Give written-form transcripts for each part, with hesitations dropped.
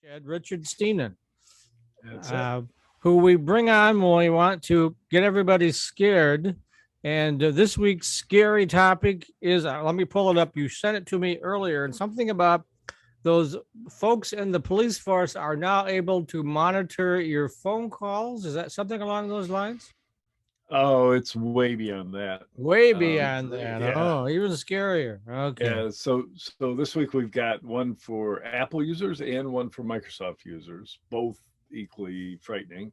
Chad Richard Steenan, That's it. uh, who we bring on when we want to get everybody scared. And this week's scary topic is let me pull it up. You sent it to me earlier, and something about those folks in the police force are now able to monitor your phone calls. Is that something along those lines? Oh, it's way beyond that. Way Um, beyond that. yeah, Oh, even scarier. Okay. yeah. So this week we've got one for Apple users and one for Microsoft users, both equally frightening.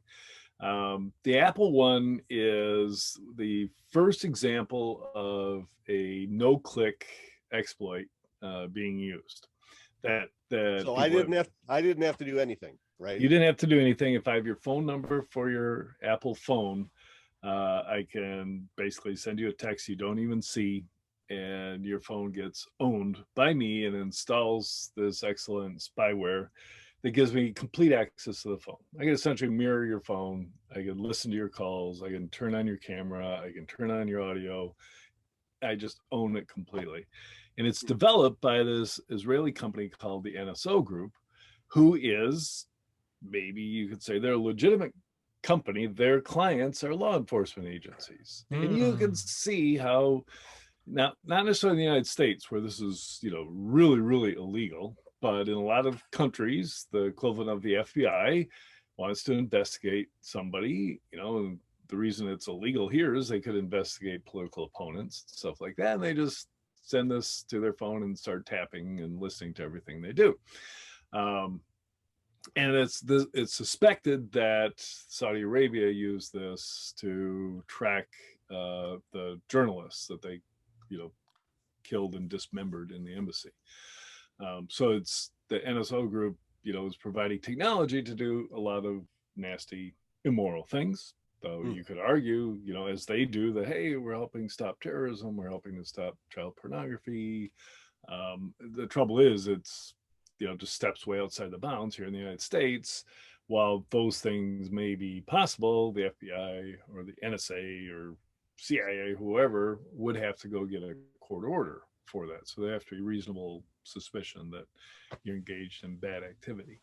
The Apple one is the first example of a no-click exploit being used. That So people have. I didn't have to do anything, right? You didn't have to do anything. If I have your phone number for your Apple phone, I can basically send you a text you don't even see, and your phone gets owned by me and installs this excellent spyware that gives me complete access to the phone. I can essentially mirror your phone. I can listen to your calls. I can turn on your camera. I can turn on your audio. I just own it completely. And it's developed by this Israeli company called the NSO Group, who is, maybe you could say, they're a legitimate company. Their clients are law enforcement agencies. And you can see how, not necessarily in the United States where this is, really, really illegal, but in a lot of countries, the equivalent of the FBI wants to investigate somebody, and the reason it's illegal here is they could investigate political opponents, stuff like that. And they just send this to their phone and start tapping and listening to everything they do. And it's suspected that Saudi Arabia used this to track the journalists that they, killed and dismembered in the embassy. So it's the NSO group, is providing technology to do a lot of nasty, immoral things. Though you could argue, as they do, that hey, we're helping stop terrorism, we're helping to stop child pornography. The trouble is, it's just steps way outside the bounds here in the United States. While those things may be possible, the FBI or the NSA or CIA, whoever, would have to go get a court order for that. So there have to be reasonable suspicion that you're engaged in bad activity.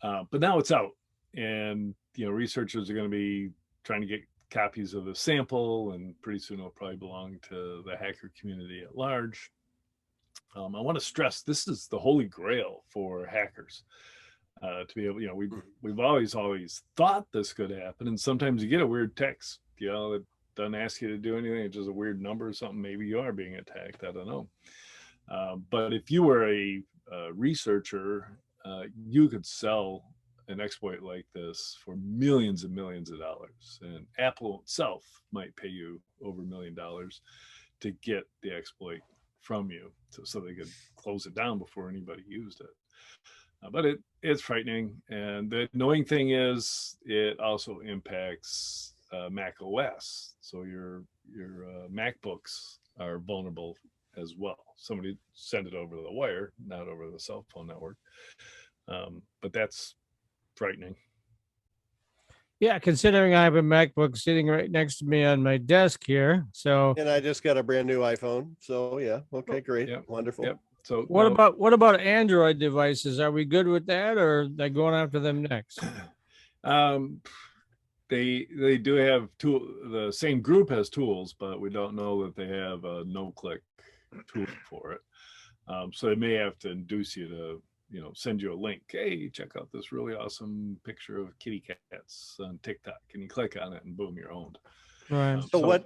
But now it's out, and researchers are going to be trying to get copies of the sample, and pretty soon it'll probably belong to the hacker community at large. I want to stress this is the holy grail for hackers, to be able, we've always thought this could happen, and sometimes you get a weird text, that doesn't ask you to do anything. It's just a weird number or something. Maybe you are being attacked. I don't know. But if you were a researcher, you could sell an exploit like this for millions and millions of dollars, and Apple itself might pay you over $1 million to get the exploit from you, so they could close it down before anybody used it. But it's frightening, and the annoying thing is it also impacts Mac OS. So your MacBooks are vulnerable as well. Somebody sent it over the wire, not over the cell phone network. But that's frightening. Yeah, considering I have a MacBook sitting right next to me on my desk here. So And I just got a brand new iPhone. So yeah, okay, great, Yep. wonderful. Yep. So what about Android devices? Are we good with that, or are they going after them next? They do have the same group has tools, but we don't know that they have a no-click tool for it. So they may have to induce you to send you a link. Hey, check out this really awesome picture of kitty cats on TikTok. Can you click on it and boom, you're owned. Right. So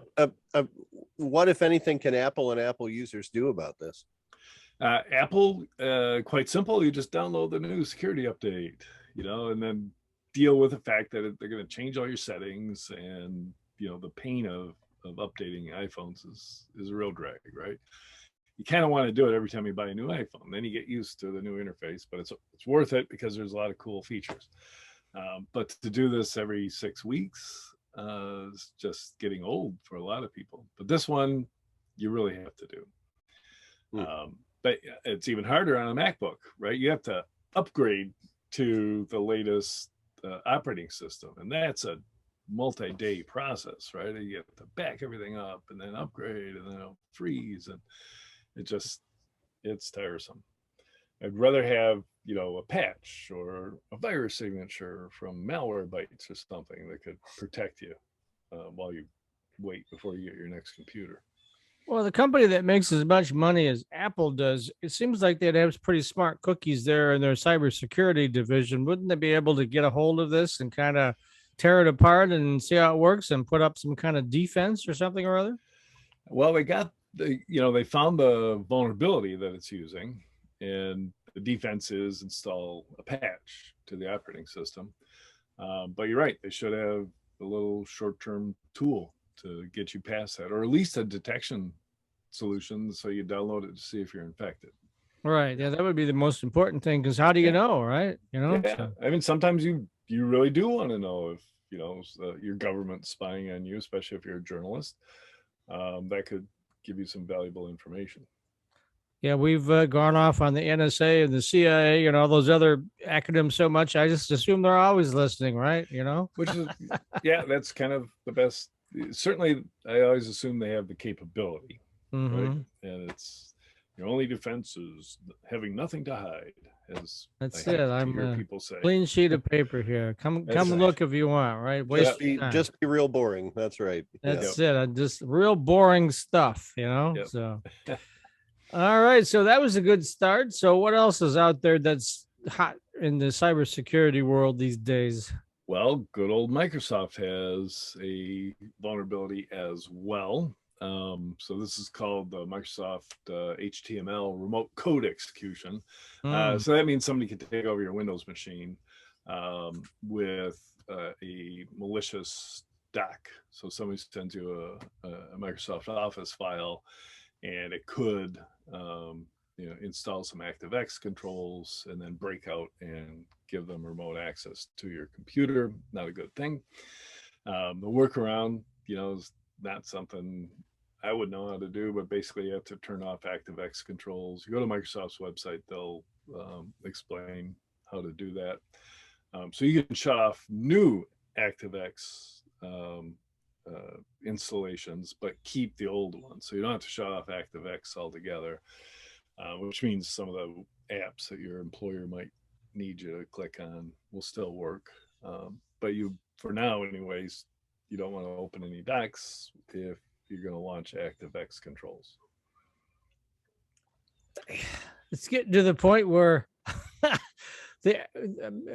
what if anything can Apple and Apple users do about this? Apple, quite simple. You just download the new security update, and then deal with the fact that they're going to change all your settings, and the pain of updating iPhones is a real drag, right? You kind of want to do it every time you buy a new iPhone. Then you get used to the new interface, but it's worth it because there's a lot of cool features. But to do this every 6 weeks is just getting old for a lot of people. But this one, you really have to do. But it's even harder on a MacBook, right? You have to upgrade to the latest operating system, and that's a multi-day process, right? You have to back everything up and then upgrade, and then it'll freeze, and it's tiresome. I'd rather have, a patch or a virus signature from malware bites or something that could protect you while you wait before you get your next computer. Well, the company that makes as much money as Apple does, it seems like they'd have pretty smart cookies there in their cybersecurity division. Wouldn't they be able to get a hold of this and kind of tear it apart and see how it works and put up some kind of defense or something or other? Well, they found the vulnerability that it's using, and the defense is install a patch to the operating system. But you're right; they should have a little short-term tool to get you past that, or at least a detection solution, so you download it to see if you're infected. Right. Yeah, that would be the most important thing because how do you Yeah, know, right? yeah. So, I mean, sometimes you really do want to know if your government's spying on you, especially if you're a journalist. That could give you some valuable information. yeah, we've gone off on the NSA and the CIA and all those other acronyms so much. I just assume they're always listening, right? Which is, yeah, that's kind of the best. Certainly, I always assume they have the capability, right? Hmm. And it's your only defense is having nothing to hide, as I That's it. hate to I'm hear a people say. clean sheet of paper here. Come That's Just, right. look if you want, right? Yeah, Waste your time. just be real boring. That's right. Yeah. yep, That's it. I just real boring stuff. yep. So, all right. So that was a good start. So, what else is out there that's hot in the cybersecurity world these days? Well, good old Microsoft has a vulnerability as well. So this is called the Microsoft HTML remote code execution. Mm, So that means somebody can take over your Windows machine with a malicious doc. So somebody sends you a Microsoft Office file, and it could install some ActiveX controls and then break out and give them remote access to your computer. Not a good thing. The workaround, is not something I would know how to do, but basically you have to turn off ActiveX controls. You go to Microsoft's website, they'll explain how to do that. So you can shut off new ActiveX installations, but keep the old ones. So you don't have to shut off ActiveX altogether, which means some of the apps that your employer might need you to click on will still work. But for now, anyways, you don't want to open any docs if you're going to launch ActiveX controls. it's getting to the point where the,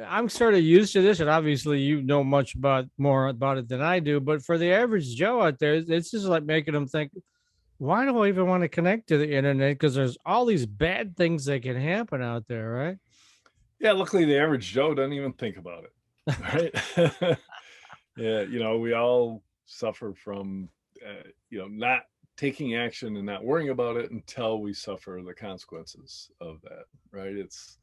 I'm sort of used to this, and obviously you know more about it than I do. But for the average Joe out there, it's just like making them think, why do I even want to connect to the internet? Because there's all these bad things that can happen out there, right? Yeah, luckily the average Joe doesn't even think about it, right? Yeah, we all suffer from, not taking action and not worrying about it until we suffer the consequences of that, right? It's,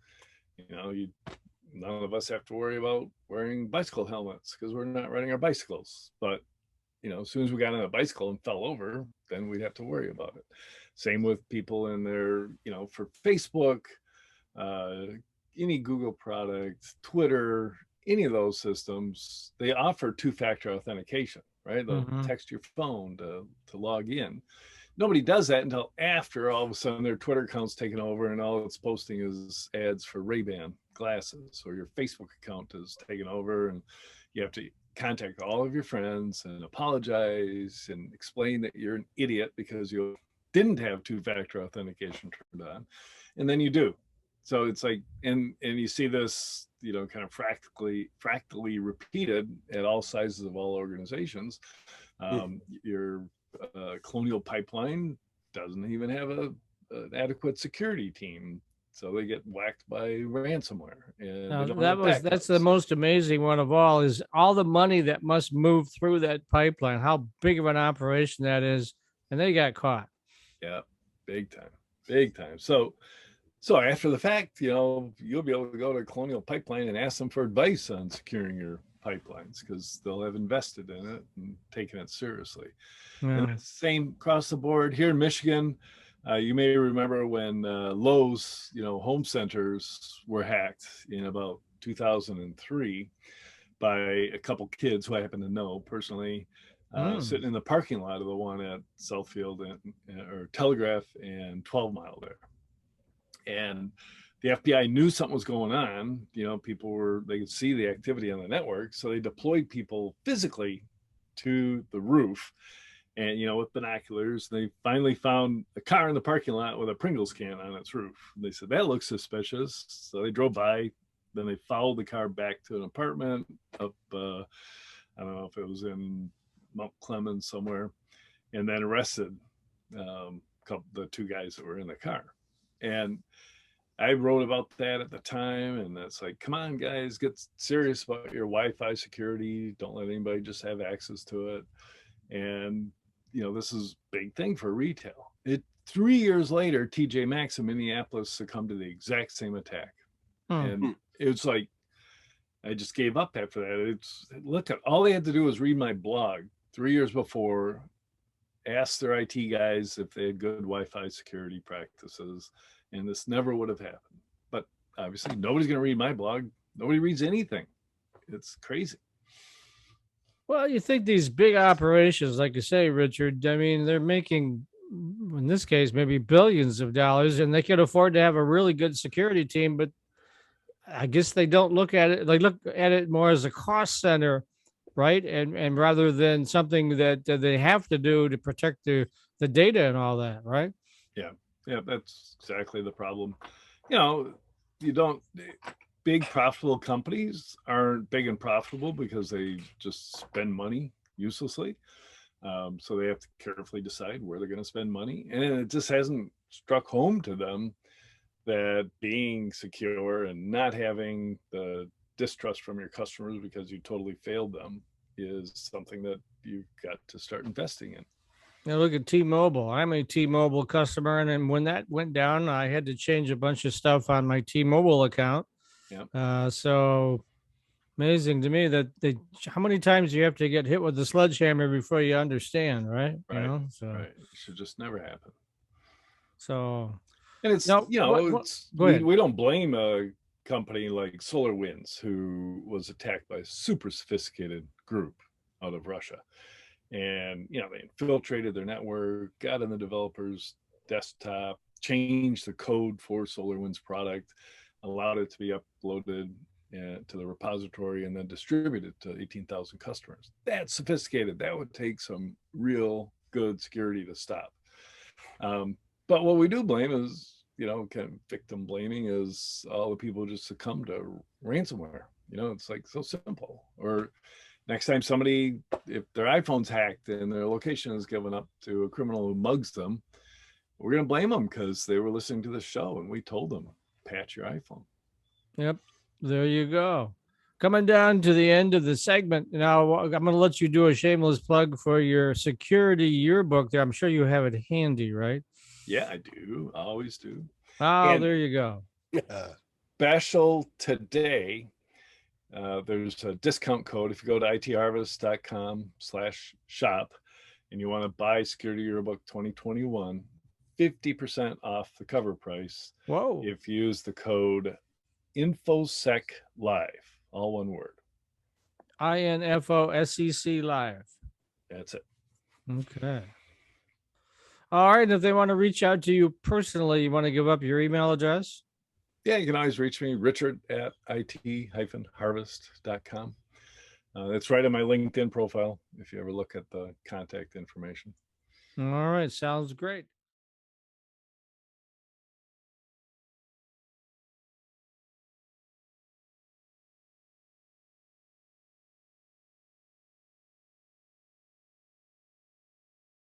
none of us have to worry about wearing bicycle helmets because we're not riding our bicycles. But, as soon as we got on a bicycle and fell over, then we'd have to worry about it. Same with people in their, for Facebook, uh, any Google product, Twitter, any of those systems, they offer two-factor authentication, right? They'll Mm-hmm. text your phone to log in. Nobody does that until after all of a sudden their Twitter account's taken over and all it's posting is ads for Ray-Ban glasses, or your Facebook account is taken over and you have to contact all of your friends and apologize and explain that you're an idiot because you didn't have two-factor authentication turned on, and then you do. So it's like, and you see this, kind of fractally repeated at all sizes of all organizations. Your Colonial Pipeline doesn't even have an adequate security team, so they get whacked by ransomware, and Now they don't have that's the backups. most amazing one of all is all the money that must move through that pipeline, how big of an operation that is, and they got caught. Yeah, big time, big time. So after the fact, you'll be able to go to Colonial Pipeline and ask them for advice on securing your pipelines because they'll have invested in it and taken it seriously. And Yeah. that's the same across the board here in Michigan. You may remember when Lowe's, home centers were hacked in about 2003 by a couple kids who I happen to know personally, sitting in the parking lot of the one at Southfield or Telegraph and 12 Mile there. And the FBI knew something was going on. They could see the activity on the network. So they deployed people physically to the roof and, with binoculars. They finally found a car in the parking lot with a Pringles can on its roof. They said, that looks suspicious. So they drove by. Then they followed the car back to an apartment up, I don't know if it was in Mount Clemens somewhere, and then arrested the two guys that were in the car. And I wrote about that at the time, and it's like, come on, guys, get serious about your Wi-Fi security. Don't let anybody just have access to it. And this is a big thing for retail. 3 years later, TJ Maxx in Minneapolis succumbed to the exact same attack, and it was like I just gave up after that. Look at all they had to do was read my blog 3 years before, ask their IT guys if they had good Wi-Fi security practices, and this never would have happened. But obviously, nobody's going to read my blog. Nobody reads anything. It's crazy. Well, you think these big operations, like you say, Richard, I mean, they're making, in this case, maybe billions of dollars, and they can afford to have a really good security team, but I guess they don't look at it, they look at it more as a cost center, right? And rather than something that they have to do to protect the data and all that, right? Yeah, that's exactly the problem. Big profitable companies aren't big and profitable because they just spend money uselessly. So they have to carefully decide where they're going to spend money. And it just hasn't struck home to them that being secure and not having the distrust from your customers because you totally failed them is something that you've got to start investing in. Look at T-Mobile. I'm a T-Mobile customer, and then when that went down, I had to change a bunch of stuff on my T-Mobile account. Yeah. So amazing to me that how many times you have to get hit with the sledgehammer before you understand, right? Right. Right. It should just never happen. So, and it's no, we don't blame a company like SolarWinds, who was attacked by a super sophisticated group out of Russia. And, they infiltrated their network, got on the developer's desktop, changed the code for SolarWinds product, allowed it to be uploaded to the repository and then distributed to 18,000 customers. That's sophisticated. That would take some real good security to stop. But what we do blame is, kind of victim blaming, is all the people just succumb to ransomware. It's like so simple. Or next time if their iPhone's hacked and their location is given up to a criminal who mugs them, we're going to blame them because they were listening to the show and we told them, patch your iPhone. Yep. There you go. Coming down to the end of the segment. Now, I'm going to let you do a shameless plug for your security yearbook there. I'm sure you have it handy, right? Yeah, I do. I always do. Oh, there you go. Special today. There's a discount code. If you go to itharvest.com/shop and you want to buy Security Yearbook 2021, 50% off the cover price. Whoa. If you use the code InfoSec Live, all one word. INFOSEC Live. That's it. Okay. All right. And if they want to reach out to you personally, you want to give up your email address? Yeah, you can always reach me, richard@it-harvest.com. That's right on my LinkedIn profile if you ever look at the contact information. All right. Sounds great.